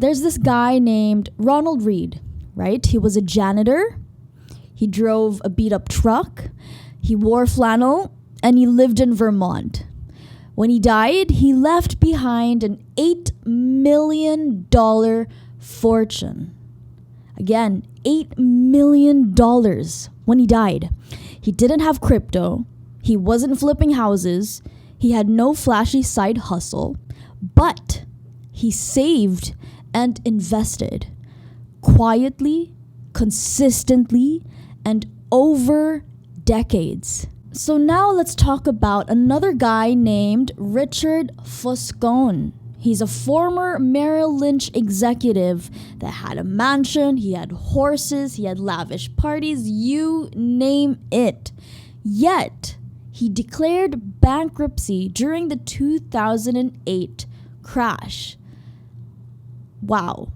There's this guy named Ronald Reed, right? He was a janitor. He drove a beat-up truck. He wore flannel, and he lived in Vermont. When he died, he left behind an $8 million fortune. Again, $8 million when he died. He didn't have crypto. He wasn't flipping houses. He had no flashy side hustle. But he saved and invested quietly, consistently, and over decades. So now let's talk about another guy named Richard Foscone. He's a former Merrill Lynch executive that had a mansion, he had horses, he had lavish parties, you name it. Yet, he declared bankruptcy during the 2008 crash. Wow.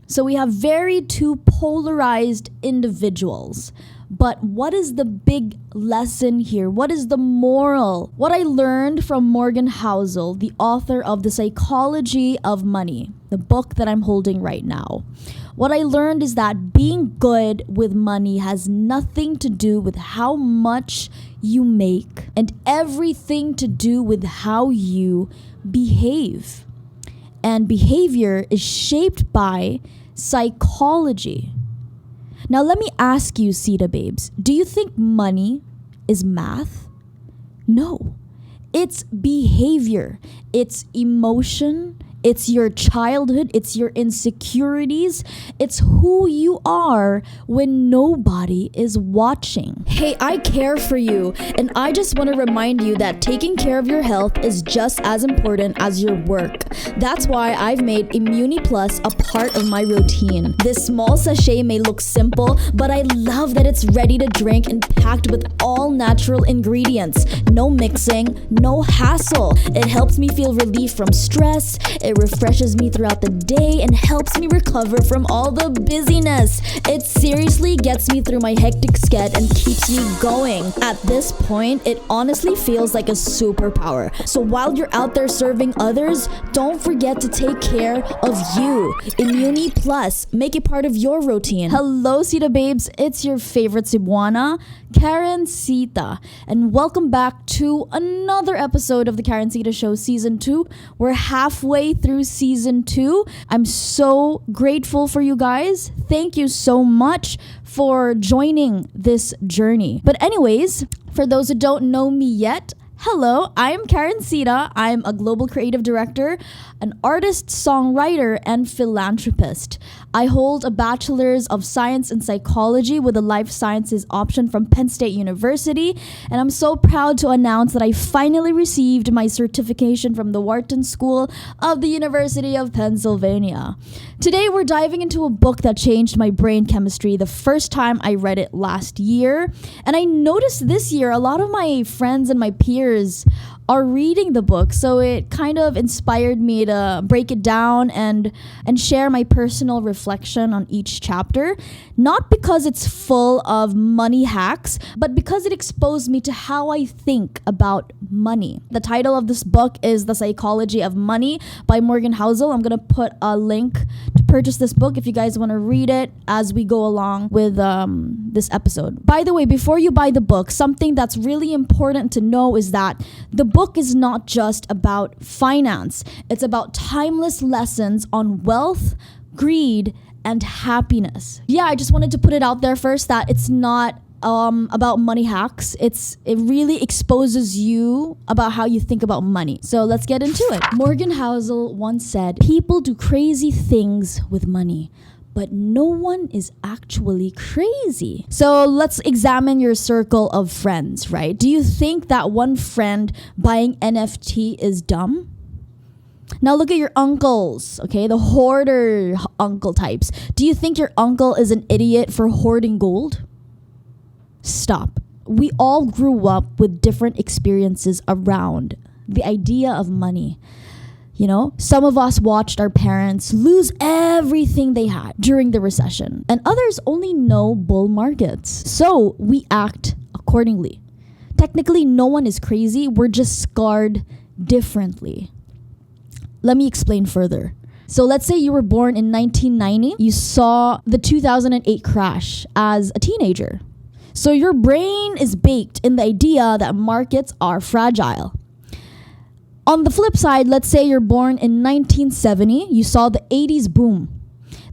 So we have very two polarized individuals. But what is the big lesson here? What is the moral? What I learned from Morgan Housel, the author of The Psychology of Money, the book that I'm holding right now. What I learned is that being good with money has nothing to do with how much you make and everything to do with how you behave. And behavior is shaped by psychology. Now, let me ask you, Sita babes, do you think money is math? No. It's behavior. It's emotion. It's your childhood. It's your insecurities. It's who you are when nobody is watching. Hey, I care for you, and I just want to remind you that taking care of your health is just as important as your work. That's why I've made Immuni Plus a part of my routine. This small sachet may look simple, but I love that it's ready to drink and packed with all natural ingredients. No mixing, no hassle. It helps me feel relief from stress. It refreshes me throughout the day and helps me recover from all the busyness. It seriously gets me through my hectic schedule and keeps me going. At this point, it honestly feels like a superpower. So while you're out there serving others, don't forget to take care of you. Immuni Plus, make it part of your routine. Hello, Sita babes. It's your favorite Cebuana, Karencitta, and welcome back to another episode of the Karencitta Show Season 2. We're halfway through Season 2. I'm so grateful for you guys. Thank you so much for joining this journey. But anyways, for those who don't know me yet, hello, I'm Karencitta. I'm a global creative director, an artist, songwriter, and philanthropist. I hold a bachelor's of science in psychology with a life sciences option from Penn State University, and I'm so proud to announce that I finally received my certification from the Wharton School of the University of Pennsylvania. Today, we're diving into a book that changed my brain chemistry the first time I read it last year, and I noticed this year a lot of my friends and my peers are reading the book, so it kind of inspired me to break it down and share my personal reflection on each chapter, not because it's full of money hacks, but because it exposed me to how I think about money. The title of this book is The Psychology of Money by Morgan Housel. I'm going to put a link to purchase this book if you guys want to read it as we go along with this episode. By the way, before you buy the book, something that's really important to know is that the book is not just about finance. It's about timeless lessons on wealth, greed, and happiness. Yeah, I just wanted to put it out there first that it's not about money hacks. It really exposes you about how you think about money. So let's get into it. Morgan Housel once said, "People do crazy things with money, but no one is actually crazy." So let's examine your circle of friends, right? Do you think that one friend buying NFT is dumb? Now look at your uncles, okay? The hoarder uncle types. Do you think your uncle is an idiot for hoarding gold? Stop. We all grew up with different experiences around the idea of money. You know, some of us watched our parents lose everything they had during the recession, and others only know bull markets. So we act accordingly. Technically, no one is crazy. We're just scarred differently. Let me explain further. So let's say you were born in 1990. You saw the 2008 crash as a teenager. So your brain is baked in the idea that markets are fragile. On the flip side, let's say you're born in 1970. You saw the 80s boom,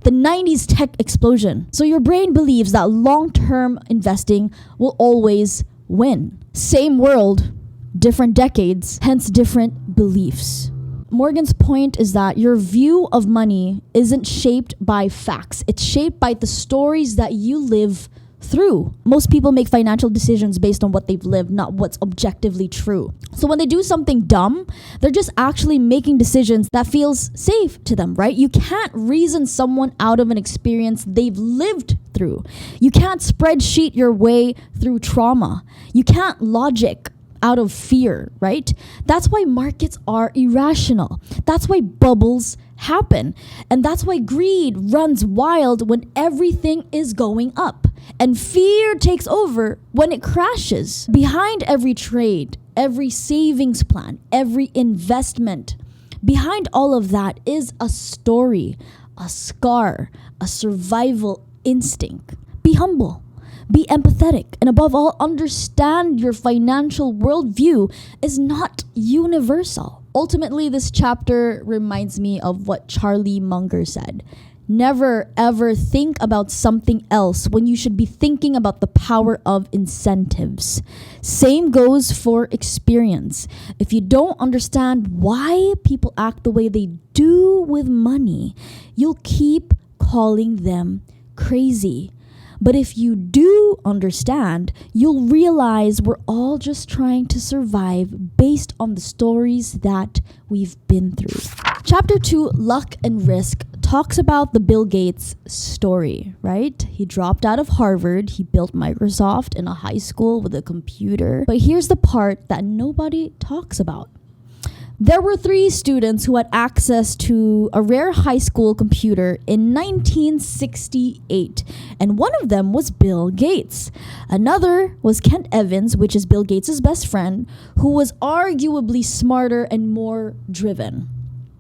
the 90s tech explosion. So your brain believes that long-term investing will always win. Same world, different decades, hence different beliefs. Morgan's point is that your view of money isn't shaped by facts. It's shaped by the stories that you live through. Most people make financial decisions based on what they've lived, not what's objectively true. So when they do something dumb, they're just actually making decisions that feels safe to them, right? You can't reason someone out of an experience they've lived through. You can't spreadsheet your way through trauma. You can't logic out of fear, right? That's why markets are irrational. That's why bubbles happen. And that's why greed runs wild when everything is going up. And fear takes over when it crashes. Behind every trade, every savings plan, every investment, behind all of that is a story, a scar, a survival instinct. Be humble. Be empathetic, and above all, understand your financial worldview is not universal. Ultimately, this chapter reminds me of what Charlie Munger said. Never ever think about something else when you should be thinking about the power of incentives. Same goes for experience. If you don't understand why people act the way they do with money, you'll keep calling them crazy. But if you do understand, you'll realize we're all just trying to survive based on the stories that we've been through. Chapter 2, Luck and Risk, talks about the Bill Gates story, right? He dropped out of Harvard. He built Microsoft in a high school with a computer. But here's the part that nobody talks about. There were 3 students who had access to a rare high school computer in 1968, and one of them was Bill Gates. Another was Kent Evans, which is Bill Gates' best friend, who was arguably smarter and more driven.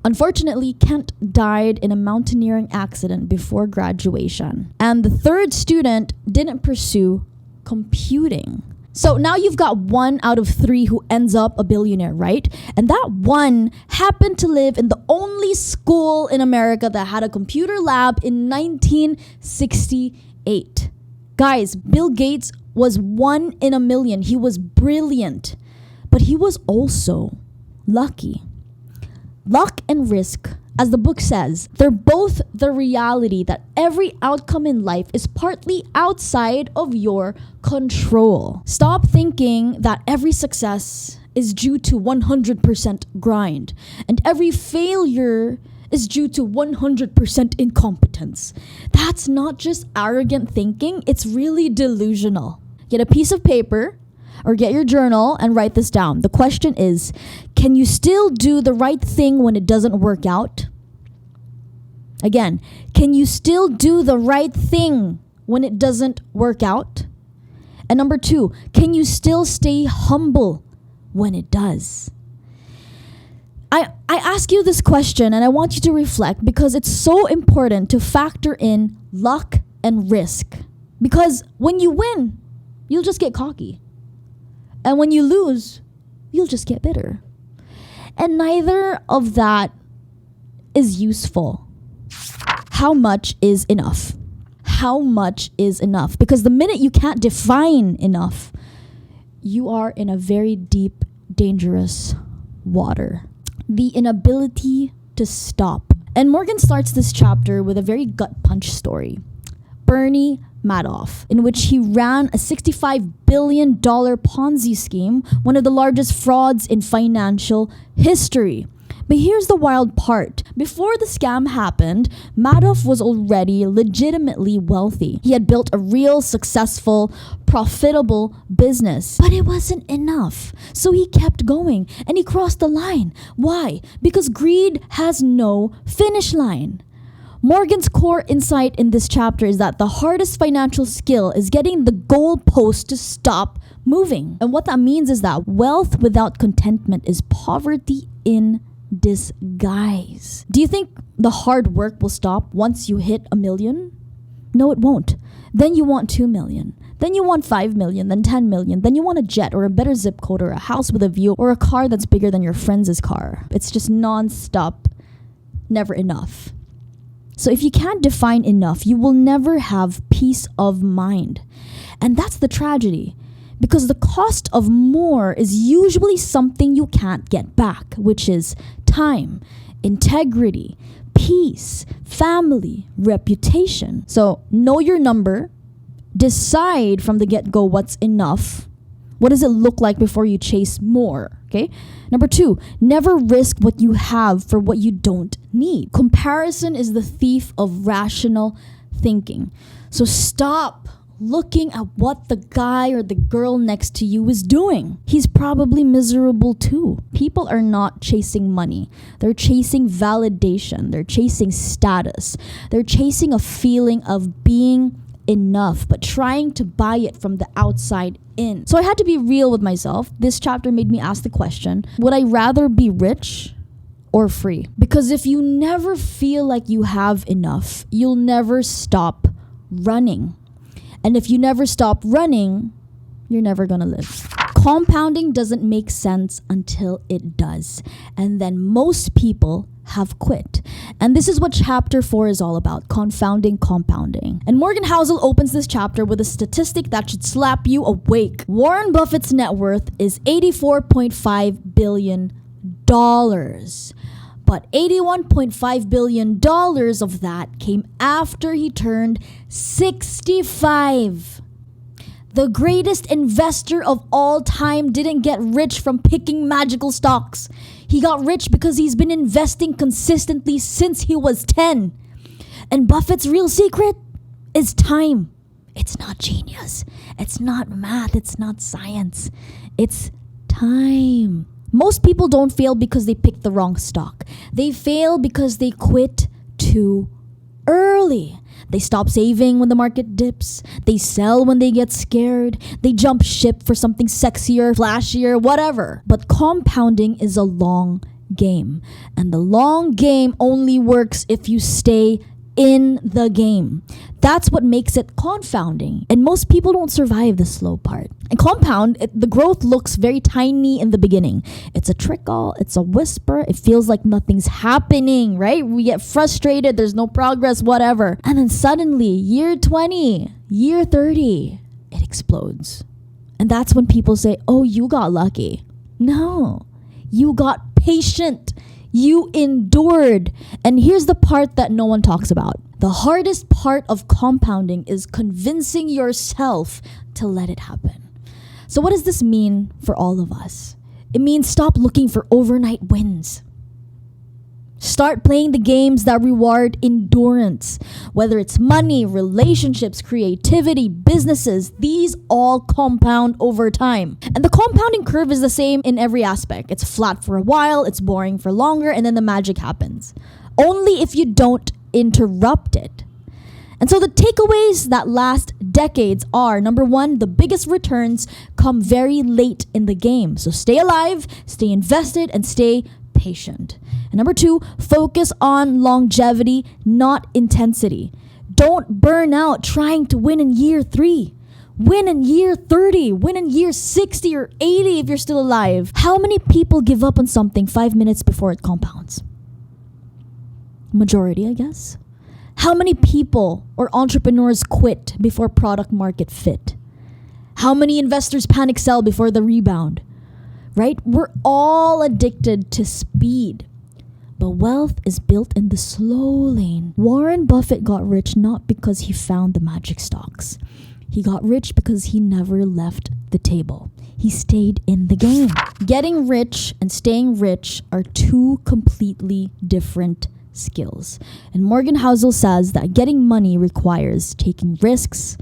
Unfortunately, Kent died in a mountaineering accident before graduation, and the third student didn't pursue computing. So now you've got 1 out of 3 who ends up a billionaire, right? And that one happened to live in the only school in America that had a computer lab in 1968. Guys, Bill Gates was 1 in a million. He was brilliant, but he was also lucky. Luck and risk, as the book says, they're both the reality that every outcome in life is partly outside of your control. Stop thinking that every success is due to 100% grind and every failure is due to 100% incompetence. That's not just arrogant thinking, it's really delusional. Get a piece of paper or get your journal and write this down. The question is, can you still do the right thing when it doesn't work out? Again, can you still do the right thing when it doesn't work out? And number 2, can you still stay humble when it does? I ask you this question and I want you to reflect because it's so important to factor in luck and risk. Because when you win, you'll just get cocky. And when you lose, you'll just get bitter. And neither of that is useful. How much is enough? How much is enough? Because the minute you can't define enough, you are in a very deep, dangerous water. The inability to stop. And Morgan starts this chapter with a very gut punch story. Bernie Madoff, in which he ran a $65 billion Ponzi scheme, one of the largest frauds in financial history. But here's the wild part. Before the scam happened, Madoff was already legitimately wealthy. He had built a real, successful, profitable business. But it wasn't enough. So he kept going and he crossed the line. Why? Because greed has no finish line. Morgan's core insight in this chapter is that the hardest financial skill is getting the goalpost to stop moving. And what that means is that wealth without contentment is poverty in disguise. Do you think the hard work will stop once you hit 1 million? No, it won't. Then you want 2 million. Then you want 5 million, then 10 million. Then you want a jet or a better zip code or a house with a view or a car that's bigger than your friend's car. It's just non-stop, never enough. So if you can't define enough, you will never have peace of mind. And that's the tragedy. Because the cost of more is usually something you can't get back, which is time, integrity, peace, family, reputation. So know your number. Decide from the get-go what's enough. What does it look like before you chase more? Okay. Number 2, never risk what you have for what you don't need. Comparison is the thief of rational thinking. So stop looking at what the guy or the girl next to you is doing. He's probably miserable too. People are not chasing money. They're chasing validation. They're chasing status. They're chasing a feeling of being enough, but trying to buy it from the outside in. So I had to be real with myself. This chapter made me ask the question, would I rather be rich or free? Because if you never feel like you have enough, you'll never stop running. And if you never stop running, you're never gonna live. Compounding doesn't make sense until it does. And then most people have quit. And this is what chapter 4 is all about, confounding compounding. And Morgan Housel opens this chapter with a statistic that should slap you awake. Warren Buffett's net worth is $84.5 billion. But $81.5 billion of that came after he turned 65. The greatest investor of all time didn't get rich from picking magical stocks. He got rich because he's been investing consistently since he was 10. And Buffett's real secret is time. It's not genius. It's not math. It's not science. It's time. Most people don't fail because they picked the wrong stock. They fail because they quit too early. They stop saving when the market dips. They sell when they get scared. They jump ship for something sexier, flashier, whatever. But compounding is a long game. And the long game only works if you stay in the game. That's what makes it confounding. And most people don't survive the slow part. And compound, the growth looks very tiny in the beginning. It's a trickle, it's a whisper, it feels like nothing's happening, right? We get frustrated, there's no progress, whatever. And then suddenly, year 20, year 30, it explodes. And that's when people say, oh, you got lucky. No, you got patient. You endured. And here's the part that no one talks about. The hardest part of compounding is convincing yourself to let it happen. So what does this mean for all of us? It means stop looking for overnight wins. Start playing the games that reward endurance. Whether it's money, relationships, creativity, businesses, these all compound over time. And the compounding curve is the same in every aspect. It's flat for a while, it's boring for longer, and then the magic happens. Only if you don't interrupt it. And so the takeaways that last decades are, number 1, the biggest returns come very late in the game. So stay alive, stay invested, and stay patient. And number 2, focus on longevity, not intensity. Don't burn out trying to win in year 3. Win in year 30. Win in year 60 or 80 if you're still alive. How many people give up on something 5 minutes before it compounds? Majority, I guess. How many people or entrepreneurs quit before product market fit? How many investors panic sell before the rebound? Right? We're all addicted to speed. But wealth is built in the slow lane. Warren Buffett got rich not because he found the magic stocks. He got rich because he never left the table. He stayed in the game. Getting rich and staying rich are two completely different skills. And Morgan Housel says that getting money requires taking risks,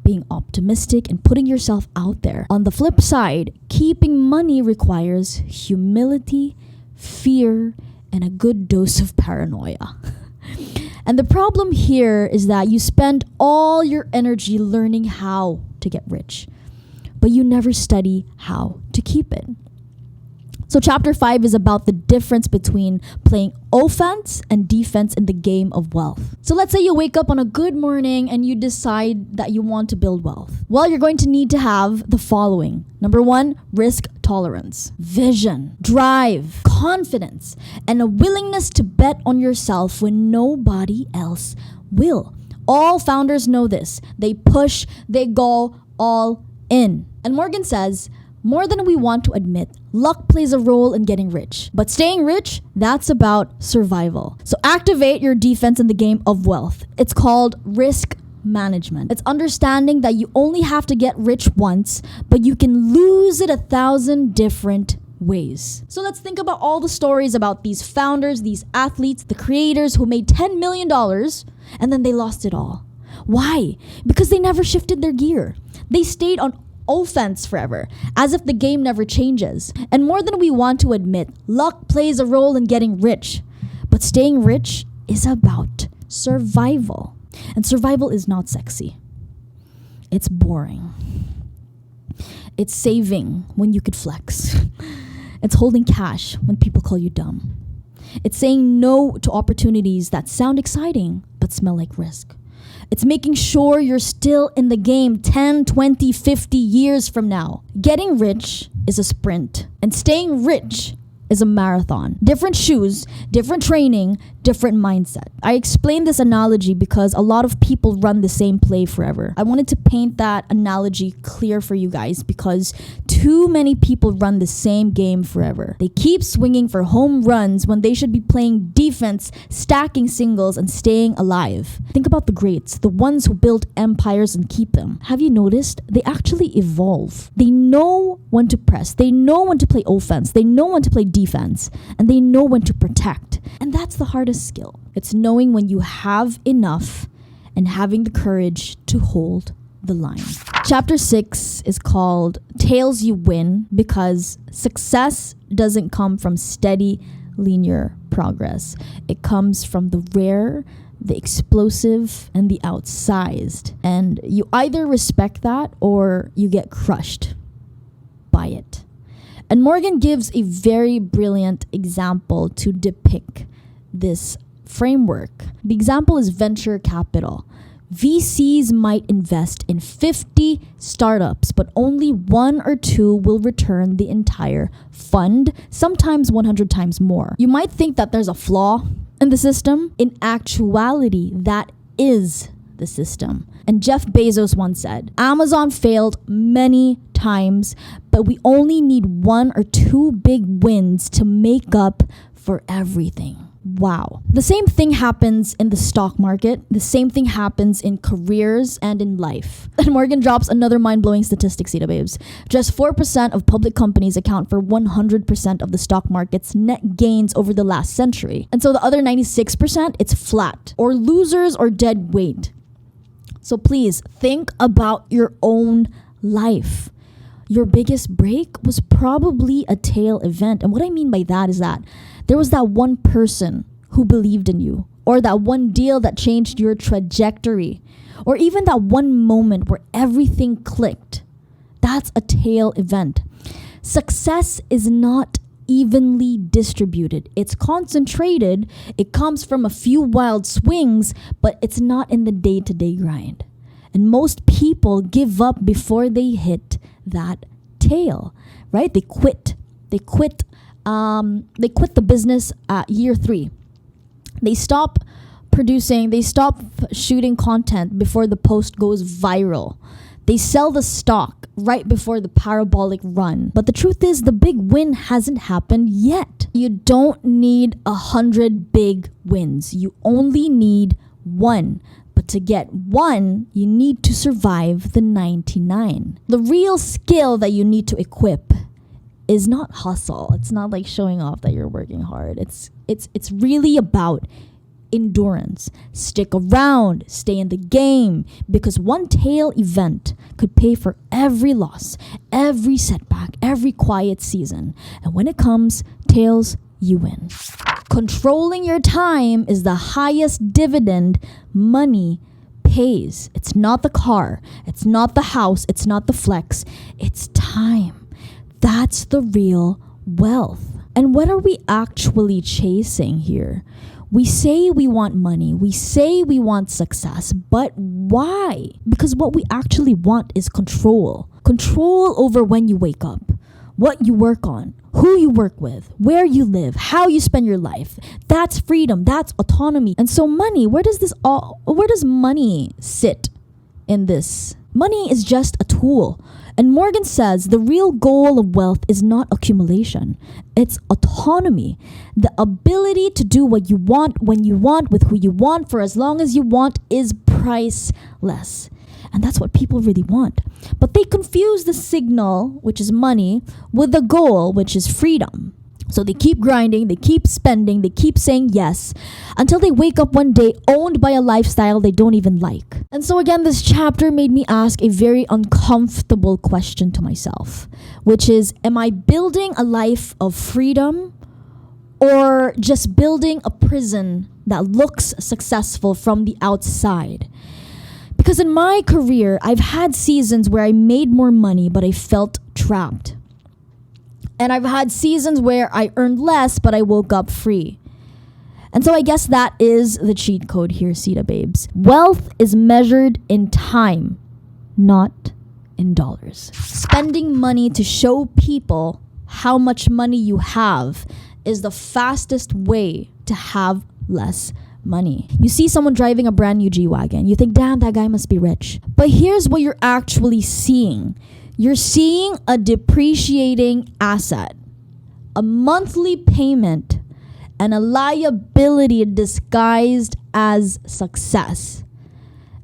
being optimistic, and putting yourself out there. On the flip side, keeping money requires humility, fear, and a good dose of paranoia. And the problem here is that you spend all your energy learning how to get rich, but you never study how to keep it. So chapter 5 is about the difference between playing offense and defense in the game of wealth. So let's say you wake up on a good morning and you decide that you want to build wealth. Well, you're going to need to have the following. Number 1, risk tolerance, vision, drive, confidence, and a willingness to bet on yourself when nobody else will. All founders know this. They push, they go all in. And Morgan says, more than we want to admit, luck plays a role in getting rich. But staying rich, that's about survival. So activate your defense in the game of wealth. It's called risk management. It's understanding that you only have to get rich once, but you can lose it 1,000 different ways. So let's think about all the stories about these founders, these athletes, the creators who made $10 million and then they lost it all. Why? Because they never shifted their gear. They stayed on offense forever, as if the game never changes. And more than we want to admit, luck plays a role in getting rich. But staying rich is about survival. And survival is not sexy. It's boring. It's saving when you could flex. It's holding cash when people call you dumb. It's saying no to opportunities that sound exciting but smell like risk. It's making sure you're still in the game 10, 20, 50 years from now. Getting rich is a sprint, and staying rich is a marathon. Different shoes, different training, different mindset. I explain this analogy because a lot of people run the same play forever. I wanted to paint that analogy clear for you guys because too many people run the same game forever. They keep swinging for home runs when they should be playing defense, stacking singles, and staying alive. Think about the greats, the ones who built empires and keep them. Have you noticed? They actually evolve. They know when to press. They know when to play offense. They know when to play defense. And they know when to protect. And that's the hardest skill. It's knowing when you have enough and having the courage to hold the line. Chapter 6 is called Tails You Win because success doesn't come from steady, linear progress. It comes from the rare, the explosive, and the outsized. And you either respect that or you get crushed by it. And Morgan gives a very brilliant example to depict this framework. The example is venture capital. VCs might invest in 50 startups, but only 1 or 2 will return the entire fund, sometimes 100 times more. You might think that there's a flaw in the system. In actuality, that is the system. And Jeff Bezos once said, Amazon failed many times, but we only need 1 or 2 big wins to make up for everything. Wow. The same thing happens in the stock market. The same thing happens in careers and in life. And Morgan drops another mind-blowing statistic, Sita babes. Just 4% of public companies account for 100% of the stock market's net gains over the last century. And so the other 96%, it's flat or losers or dead weight. So please think about your own life. Your biggest break was probably a tail event. And what I mean by that is that there was that one person who believed in you, or that one deal that changed your trajectory, or even that one moment where everything clicked. That's a tail event. Success is not evenly distributed. It's concentrated. It comes from a few wild swings, but it's not in the day-to-day grind. And most people give up before they hit that tail, right? They quit the business at year 3. They stop producing, they stop shooting content before the post goes viral. They sell the stock right before the parabolic run. But the truth is, the big win hasn't happened yet. You don't need 100 big wins. You only need 1. But to get 1, you need to survive the 99. The real skill that you need to equip is not hustle. It's not like showing off that you're working hard. It's really about endurance. Stick around, stay in the game, because one tail event could pay for every loss, every setback, every quiet season. And when it comes, tails, you win. Controlling your time is the highest dividend money pays. It's not the car, it's not the house, it's not the flex, it's time. That's the real wealth. And what are we actually chasing here? We say we want money. We say we want success. But why? Because what we actually want is control. Control over when you wake up, what you work on, who you work with, where you live, how you spend your life. That's freedom. That's autonomy. And so money, where does money sit in this? Money is just a tool. And Morgan says the real goal of wealth is not accumulation. It's autonomy. The ability to do what you want, when you want, with who you want, for as long as you want is priceless. And that's what people really want. But they confuse the signal, which is money, with the goal, which is freedom. So they keep grinding, they keep spending, they keep saying yes, until they wake up one day owned by a lifestyle they don't even like. And so again, this chapter made me ask a very uncomfortable question to myself, which is, am I building a life of freedom or just building a prison that looks successful from the outside? Because in my career, I've had seasons where I made more money, but I felt trapped. And I've had seasons where I earned less, but I woke up free. And so I guess that is the cheat code here, Sita babes. Wealth is measured in time, not in dollars. Spending money to show people how much money you have is the fastest way to have less money. You see someone driving a brand new G-Wagon. You think, damn, that guy must be rich. But here's what you're actually seeing. You're seeing a depreciating asset, a monthly payment, and a liability disguised as success.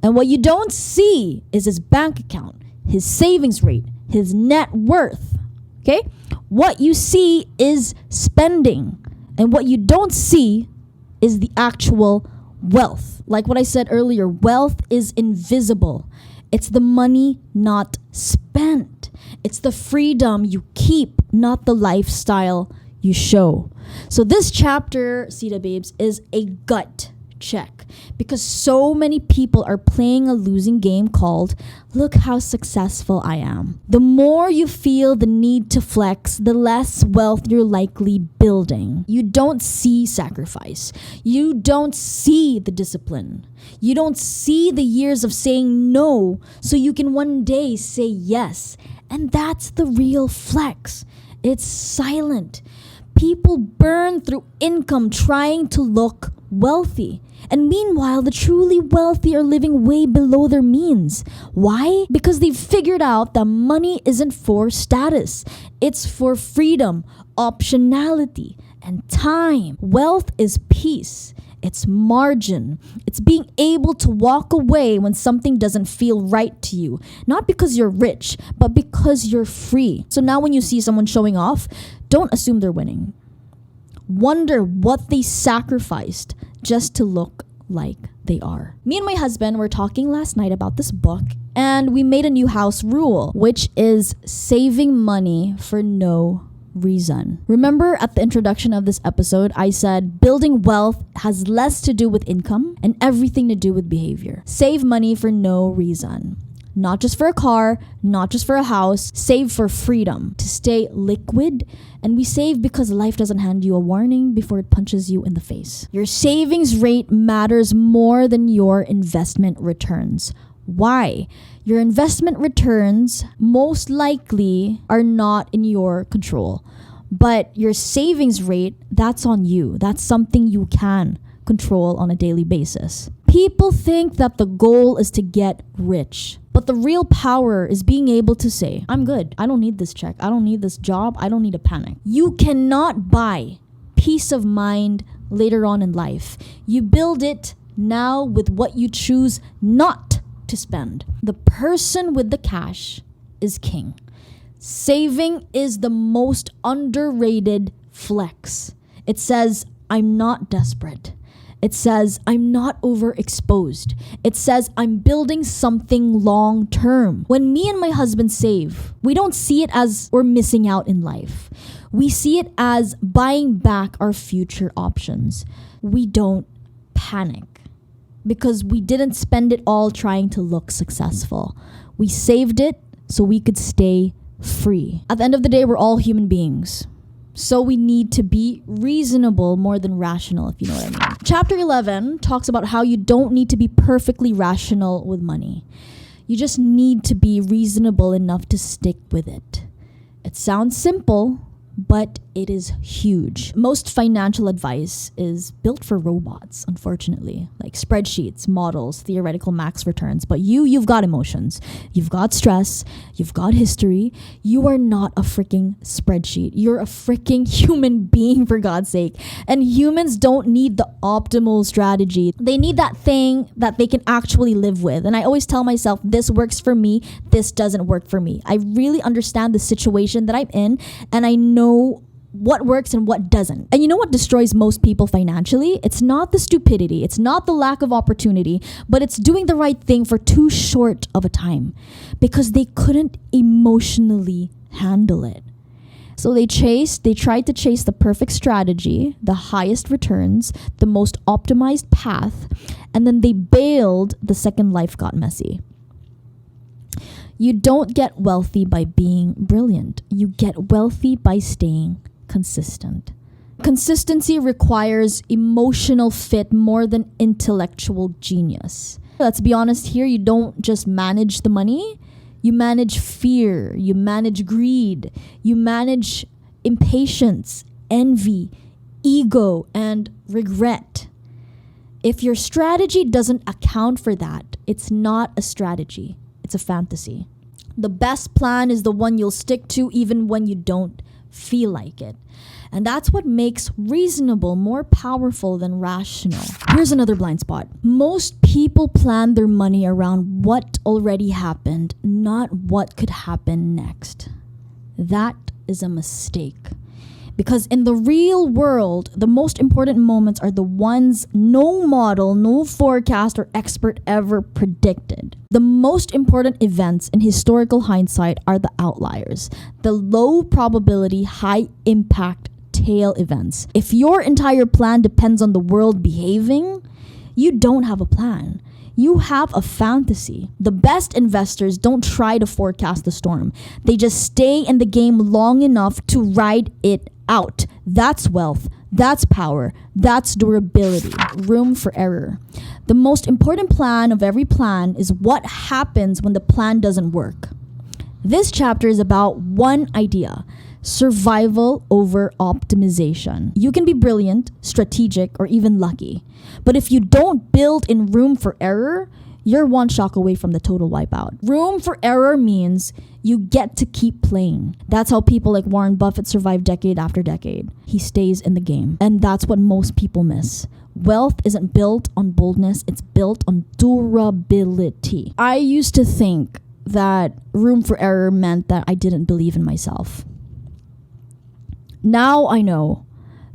And what you don't see is his bank account, his savings rate, his net worth. Okay? What you see is spending. And what you don't see is the actual wealth. Like what I said earlier, wealth is invisible. It's the money not spent. It's the freedom you keep, not the lifestyle you show. So this chapter, Sita babes, is a gut check because so many people are playing a losing game called look how successful I am. The more you feel the need to flex, the less wealth you're likely building. You don't see sacrifice. You don't see the discipline. You don't see the years of saying no so you can one day say yes. And that's the real flex. It's silent. People burn through income trying to look wealthy. And meanwhile, the truly wealthy are living way below their means. Why? Because they've figured out that money isn't for status. It's for freedom, optionality, and time. Wealth is peace. It's margin. It's being able to walk away when something doesn't feel right to you. Not because you're rich, but because you're free. So now when you see someone showing off, don't assume they're winning. Wonder what they sacrificed just to look like they are. Me and my husband were talking last night about this book, and we made a new house rule, which is saving money for no reason. Remember at the introduction of this episode, I said building wealth has less to do with income and everything to do with behavior. Save money for no reason. Not just for a car, not just for a house, save for freedom, to stay liquid. And we save because life doesn't hand you a warning before it punches you in the face. Your savings rate matters more than your investment returns. Why? Your investment returns most likely are not in your control. But your savings rate, that's on you. That's something you can control on a daily basis. People think that the goal is to get rich. But the real power is being able to say, I'm good. I don't need this check. I don't need this job. I don't need to panic. You cannot buy peace of mind later on in life. You build it now with what you choose not to spend. The person with the cash is king. Saving is the most underrated flex. It says, I'm not desperate. It says, I'm not overexposed. It says, I'm building something long term. When me and my husband save, we don't see it as we're missing out in life. We see it as buying back our future options. We don't panic because we didn't spend it all trying to look successful. We saved it so we could stay free. At the end of the day, we're all human beings. So we need to be reasonable more than rational, if you know what I mean. Chapter 11 talks about how you don't need to be perfectly rational with money. You just need to be reasonable enough to stick with it. It sounds simple, but it is huge. Most financial advice is built for robots, unfortunately, like spreadsheets, models, theoretical max returns. But you've got emotions, you've got stress, you've got history. You are not a freaking spreadsheet. You're a freaking human being, for God's sake. And humans don't need the optimal strategy. They need that thing that they can actually live with. And I always tell myself, this works for me, this doesn't work for me. I really understand the situation that I'm in, and I know what works and what doesn't. And you know what destroys most people financially? It's not the stupidity, it's not the lack of opportunity, but it's doing the right thing for too short of a time because they couldn't emotionally handle it. So they tried to chase the perfect strategy, the highest returns, the most optimized path, and then they bailed the second life got messy. You don't get wealthy by being brilliant. You get wealthy by staying consistent. Consistency requires emotional fit more than intellectual genius. Let's be honest here, you don't just manage the money, you manage fear, you manage greed, you manage impatience, envy, ego, and regret. If your strategy doesn't account for that, it's not a strategy. It's a fantasy. The best plan is the one you'll stick to even when you don't feel like it. And that's what makes reasonable more powerful than rational. Here's another blind spot. Most people plan their money around what already happened, not what could happen next. That is a mistake. Because in the real world, the most important moments are the ones no model, no forecast, or expert ever predicted. The most important events in historical hindsight are the outliers, the low probability, high impact tail events. If your entire plan depends on the world behaving, you don't have a plan. You have a fantasy. The best investors don't try to forecast the storm. They just stay in the game long enough to ride it out. That's wealth. That's power. That's durability. Room for error. The most important plan of every plan is what happens when the plan doesn't work. This chapter is about one idea: survival over optimization. You can be brilliant, strategic, or even lucky. But if you don't build in room for error, you're one shock away from the total wipeout. Room for error means you get to keep playing. That's how people like Warren Buffett survive decade after decade. He stays in the game. And that's what most people miss. Wealth isn't built on boldness, it's built on durability. I used to think that room for error meant that I didn't believe in myself. Now I know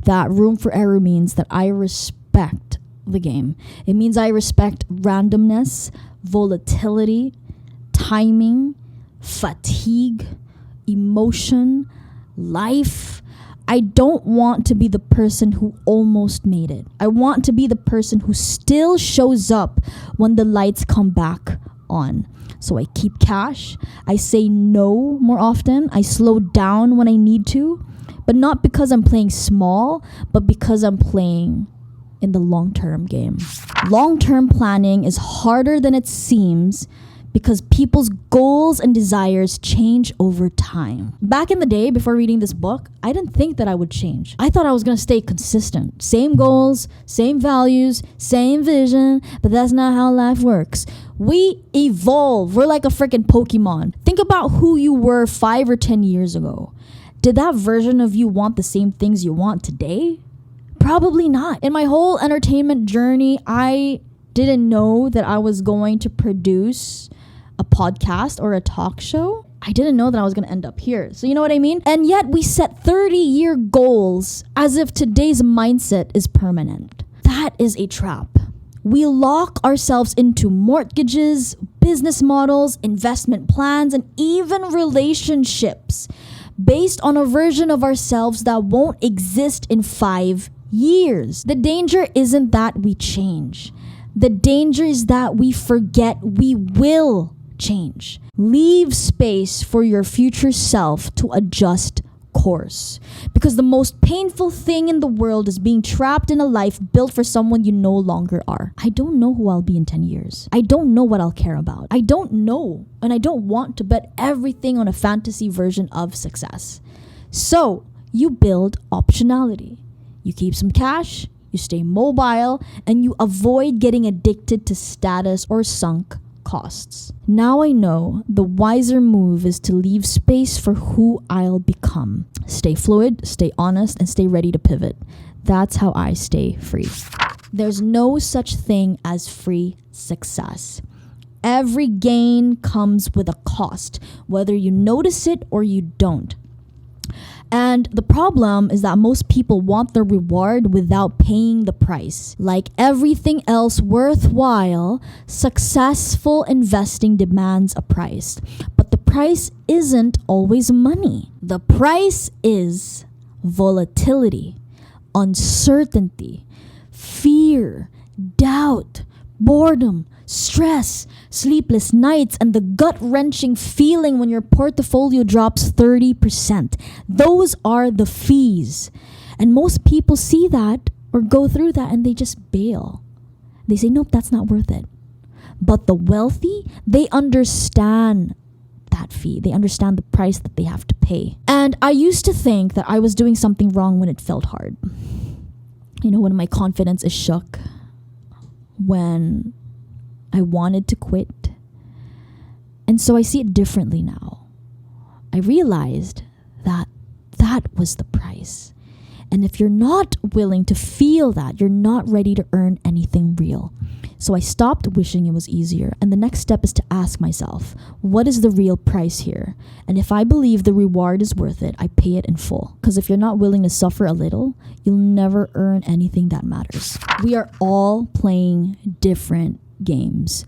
that room for error means that I respect the game. It means I respect randomness, volatility, timing, fatigue, emotion, life. I don't want to be the person who almost made it. I want to be the person who still shows up when the lights come back on. So I keep cash. I say no more often. I slow down when I need to. But not because I'm playing small, but because I'm playing in the long-term game. Long-term planning is harder than it seems because people's goals and desires change over time. Back in the day, before reading this book, I didn't think that I would change. I thought I was gonna stay consistent. Same goals, same values, same vision, but that's not how life works. We evolve. We're like a freaking Pokemon. Think about who you were 5 or 10 years ago. Did that version of you want the same things you want today? Probably not. In my whole entertainment journey, I didn't know that I was going to produce a podcast or a talk show. I didn't know that I was going to end up here. So you know what I mean? And yet we set 30-year goals as if today's mindset is permanent. That is a trap. We lock ourselves into mortgages, business models, investment plans, and even relationships based on a version of ourselves that won't exist in 5 years. The danger isn't that we change. The danger is that we forget we will change. Leave space for your future self to adjust course. Because the most painful thing in the world is being trapped in a life built for someone you no longer are. I don't know who I'll be in 10 years. I don't know what I'll care about. I don't know, and I don't want to bet everything on a fantasy version of success. So you build optionality. You keep some cash, you stay mobile, and you avoid getting addicted to status or sunk costs. Now I know the wiser move is to leave space for who I'll become. Stay fluid, stay honest, and stay ready to pivot. That's how I stay free. There's no such thing as free success. Every gain comes with a cost, whether you notice it or you don't. And the problem is that most people want the reward without paying the price. Like everything else worthwhile, successful investing demands a price. But the price isn't always money. The price is volatility, uncertainty, fear, doubt, boredom, stress, sleepless nights, and the gut-wrenching feeling when your portfolio drops 30%. Those are the fees. And most people see that or go through that and they just bail. They say, nope, that's not worth it. But the wealthy, they understand that fee. They understand the price that they have to pay. And I used to think that I was doing something wrong when it felt hard. You know, when my confidence is shook, when I wanted to quit. And so I see it differently now. I realized that that was the price. And if you're not willing to feel that, you're not ready to earn anything real. So I stopped wishing it was easier. And the next step is to ask myself, what is the real price here? And if I believe the reward is worth it, I pay it in full. Because if you're not willing to suffer a little, you'll never earn anything that matters. We are all playing different games.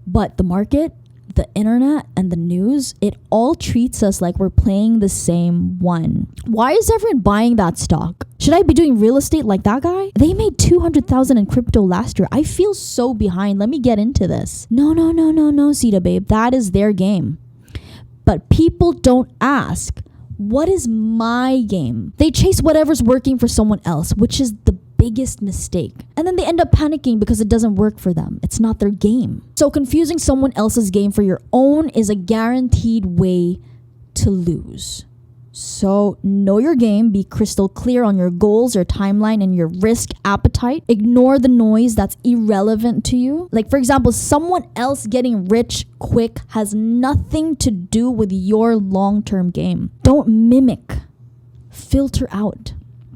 But the market, the internet, and the news, it all treats us like we're playing the same one. Why is everyone buying that stock? Should I be doing real estate like that guy? They made $200,000 in crypto last year. I feel so behind. Let me get into this. No, Sita babe. That is their game. But people don't ask, what is my game? They chase whatever's working for someone else, which is the biggest mistake. And then they end up panicking because it doesn't work for them. It's not their game. So confusing someone else's game for your own is a guaranteed way to lose. So know your game, be crystal clear on your goals, your timeline, and your risk appetite. Ignore the noise that's irrelevant to you. Like, for example, someone else getting rich quick has nothing to do with your long-term game. Don't mimic. Filter out.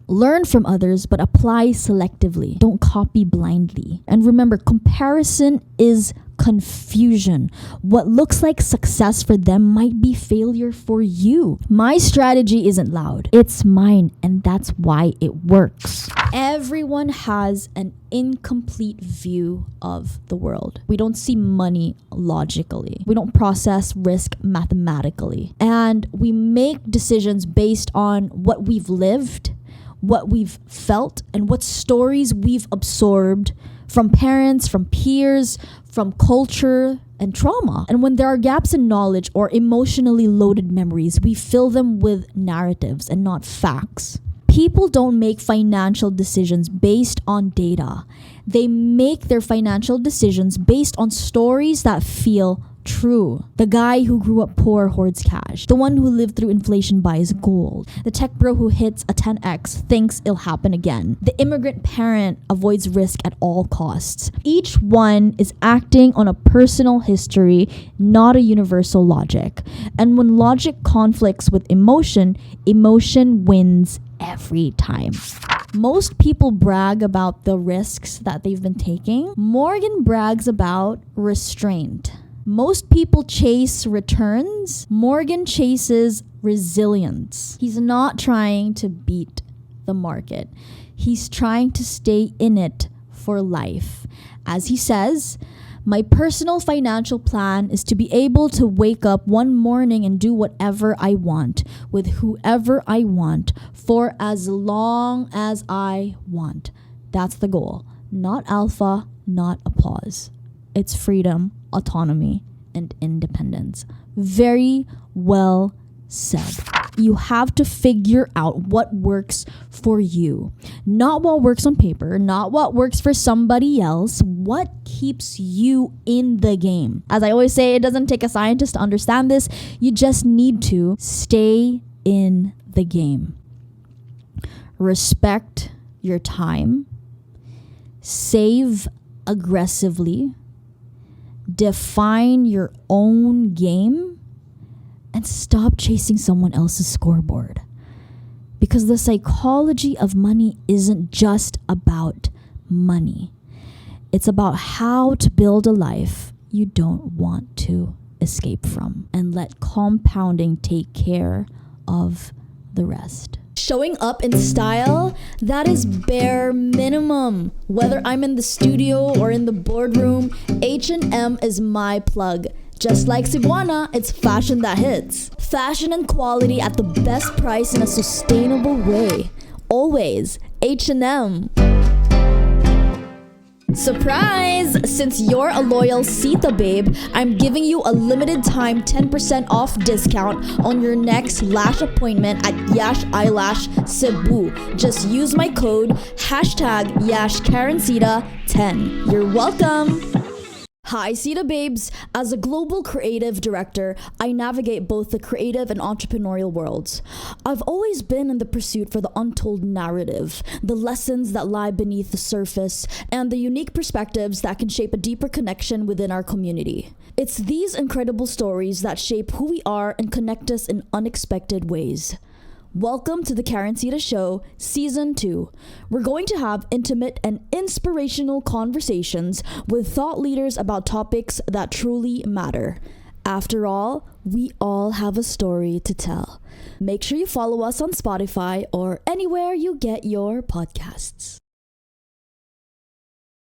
Learn from others, but apply selectively. Don't copy blindly. And remember, comparison is confusion. What looks like success for them might be failure for you. My strategy isn't loud. It's mine, and that's why it works. Everyone has an incomplete view of the world. We don't see money logically. We don't process risk mathematically. And we make decisions based on what we've lived, what we've felt, and what stories we've absorbed from parents, from peers, from culture, and trauma. And when there are gaps in knowledge or emotionally loaded memories, we fill them with narratives and not facts. People don't make financial decisions based on data. They make their financial decisions based on stories that feel true. The guy who grew up poor hoards cash. The one who lived through inflation buys gold. The tech bro who hits a 10x thinks it'll happen again. The immigrant parent avoids risk at all costs. Each one is acting on a personal history, not a universal logic. And when logic conflicts with emotion, emotion wins every time. Most people brag about the risks that they've been taking. Morgan brags about restraint. Most people chase returns. Morgan chases resilience. He's not trying to beat the market. He's trying to stay in it for life. As he says, my personal financial plan is to be able to wake up one morning and do whatever I want with whoever I want for as long as I want. That's the goal. Not alpha, not applause. It's freedom, autonomy, and independence. Very well said. you have to figure out what works for you. Not what works on paper, not what works for somebody else, what keeps you in the game. As I always say, it doesn't take a scientist to understand this. You just need to stay in the game. Respect your time. Save aggressively. Define your own game. And stop chasing someone else's scoreboard. Because the psychology of money isn't just about money. It's about how to build a life you don't want to escape from. And let compounding take care of the rest. Showing up in style, that is bare minimum. Whether I'm in the studio or in the boardroom, H&M is my plug. Just like Cebuana, it's fashion that hits. Fashion and quality at the best price in a sustainable way. Always H&M. Surprise! Since you're a loyal Sita babe, I'm giving you a limited time 10% off discount on your next lash appointment at Yash Eyelash Cebu. Just use my code #YashKarencitta10. You're welcome! Hi, Sita Babes. As a global creative director, I navigate both the creative and entrepreneurial worlds. I've always been in the pursuit for the untold narrative, the lessons that lie beneath the surface, and the unique perspectives that can shape a deeper connection within our community. It's these incredible stories that shape who we are and connect us in unexpected ways. Welcome to the Karencitta Show, Season 2. We're going to have intimate and inspirational conversations with thought leaders about topics that truly matter. After all, we all have a story to tell. Make sure you follow us on Spotify or anywhere you get your podcasts.